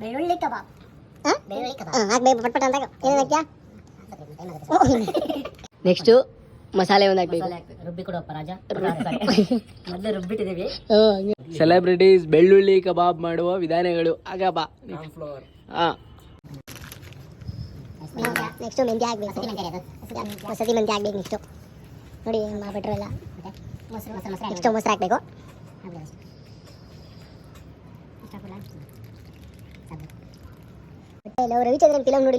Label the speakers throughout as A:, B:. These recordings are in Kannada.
A: ಬೆಳ್ಳುಳ್ಳಿ ಕಬಾಬ್
B: ಹಾಕ್ಬೇಕು ಪಟ್ಪಟ ಅಂತ ಏನೇನು ಹಾಕ್ಯಾ. ನೆಕ್ಸ್ಟು ಮಸಾಲೆ ಒಂದು ಹಾಕ್ಬೇಕು.
A: ರುಬ್ಬಿ ಕೊಡಪ್ಪ ರಾಜ. ಮೊದಲೇ ರುಬ್ಬಿಟ್ಟಿದ್ದೀವಿ.
C: ಸೆಲೆಬ್ರಿಟೀಸ್ ಬೆಳ್ಳುಳ್ಳಿ ಕಬಾಬ್ ಮಾಡುವ ವಿಧಾನಗಳು ಆಗಪ್ಪ.
B: ನೆಕ್ಸ್ಟು ಮೆಂತ್ಯ ಹಾಕ್ಬೇಕು. ಮಸತಿ ಮೆಂತ್ಯ ಹಾಕ್ಬೇಕು. ನೆಕ್ಸ್ಟು ನೋಡಿ ಮಾಡ್ಬಿಟ್ರು ಎಲ್ಲ. ನೆಕ್ಸ್ಟು ಮೊಸರು ಹಾಕ್ಬೇಕು. ರವಿಚಂದ್ರನ್ ಫಿಲಮ್ ನೋಡಿ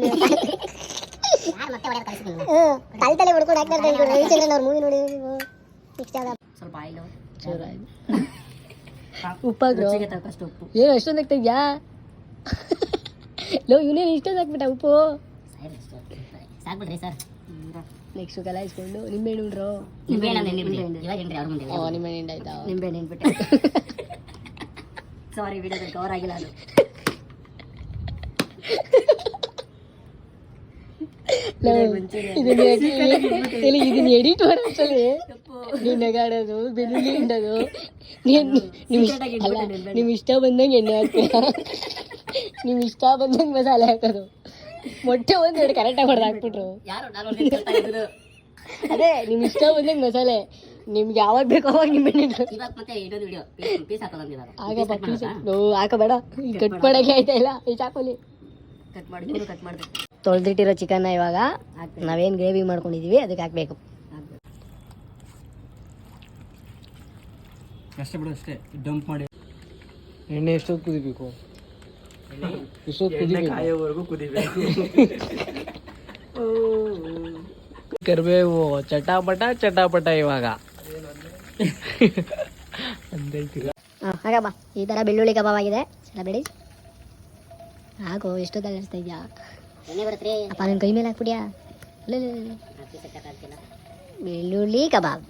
B: ಕಲ್ತಲೆ ಹೊಡ್ಕೊಂಡು ಹಾಕ್ತಾ ಇರ್ತಾರೆ. ರವಿಚಂದ್ರನ್ ಅವ್ರ ಮೂವಿ ನೋಡಿ. ನೆಕ್ಸ್ಟ್ ಯಾವ್ದು
A: ಸ್ವಲ್ಪ ಆಯಿಲು
B: ಉಪ್ಪಾಗ್ರು
A: ಅಷ್ಟು ಉಪ್ಪು.
B: ಏನು ಅಷ್ಟೊಂದು ಆಗ್ತಾ ಇದೆಯಾ? ಲೋ ಇವನೇನು ಇಷ್ಟೊಂದು ಹಾಕ್ಬಿಟ್ಟ ಉಪ್ಪು.
A: ಸಾಕ್ಬಿಡ್ರಿ ಸರ್.
B: ನೆಕ್ಸ್ಟ್ ಕಲಾಯಿಸ್ಕೊಂಡು ನಿಂಬೆಹಣ್ಣು ಉಂಡ್ರು.
A: ನಿಂಬೆಹಣ್ಣು
B: ಹಿಂಡಾಯ್ತಾ?
A: ನಿಂಬೆಹಣ್ಣು ಹಿಂಡ್ಬಿಟ್ಟೆ. ಸಾರಿ ವಿಡಿಯೋದಲ್ಲಿ ಕವರ್ ಆಗಿಲ್ಲ ಅದು.
B: ಇದನ್ನ ಎಡಿಟ್ ಮಾಡೋಷ್ಟಲ್ಲಿ ನೀನು ನಗಾಡೋದು, ಬೆಳ್ಳುಳ್ಳಿ ಹಿಂಡೋದು, ನಿಮ್ ಇಷ್ಟ ಬಂದಂಗೆ ಎಣ್ಣೆ ಹಾಕ್ತೀರ, ನಿಮ್ ಇಷ್ಟ ಬಂದಂಗೆ ಮಸಾಲೆ ಹಾಕೋದು. ಮೊಟ್ಟೆ ಒಂದೆರಡು ಕರೆಕ್ಟಾಗಿ ಹೊಡೆದು ಹಾಕ್ಬಿಟ್ರು. ಅದೇ ನಿಮ್ ಇಷ್ಟ ಬಂದಂಗೆ ಮಸಾಲೆ, ನಿಮ್ಗೆ ಯಾವಾಗ ಬೇಕೋ ಅವಾಗ ನಿಂಬೆಹಣ್ಣು ಹಾಕಬೇಡ. ಕಟ್ ಮಾಡಕ್ಕೆ ಆಯ್ತಾ ಇಲ್ಲ ಈ ಚಾಕೋಲಿ. ತೊಳೆದಿಟ್ಟಿರೋ ಚಿಕನ್ನ ಇವಾಗ ನಾವೇನು ಗ್ರೇವಿ ಮಾಡ್ಕೊಂಡಿದೀವಿ ಅದಕ್ಕೆ ಹಾಕ್ಬೇಕು.
C: ಅಷ್ಟೇ ಬಿಡು, ಅಷ್ಟೇ ಡಂಪ್ ಮಾಡಿ. ಎಣ್ಣೆ ಎಷ್ಟೊತ್ತು ಕುದಿಬೇಕು? ಕಾಯೋವರೆಗೂ ಕುದಿಬೇಕು. ಕರಿಬೇವು ಚಟಾಪಟ ಚಟಾಪಟ ಇವಾಗ
B: ಹಾಗಪ್ಪ. ಈ ಥರ ಬೆಳ್ಳುಳ್ಳಿ ಕಬಾಬ್ ಆಗಿದೆ. ಬೇಡಿ ಹಾಕು. ಎಷ್ಟೊತ್ತಲ್ಲಿ ಅನಿಸ್ತಾ ಇದೆಯಾ ಅಪ್ಪ? ನನ್ನ ಕೈ ಮೇಲೆ ಹಾಕ್ಬಿಡ್ಯಾ? ಬೆಳ್ಳುಳ್ಳಿ ಕಬಾಬ್.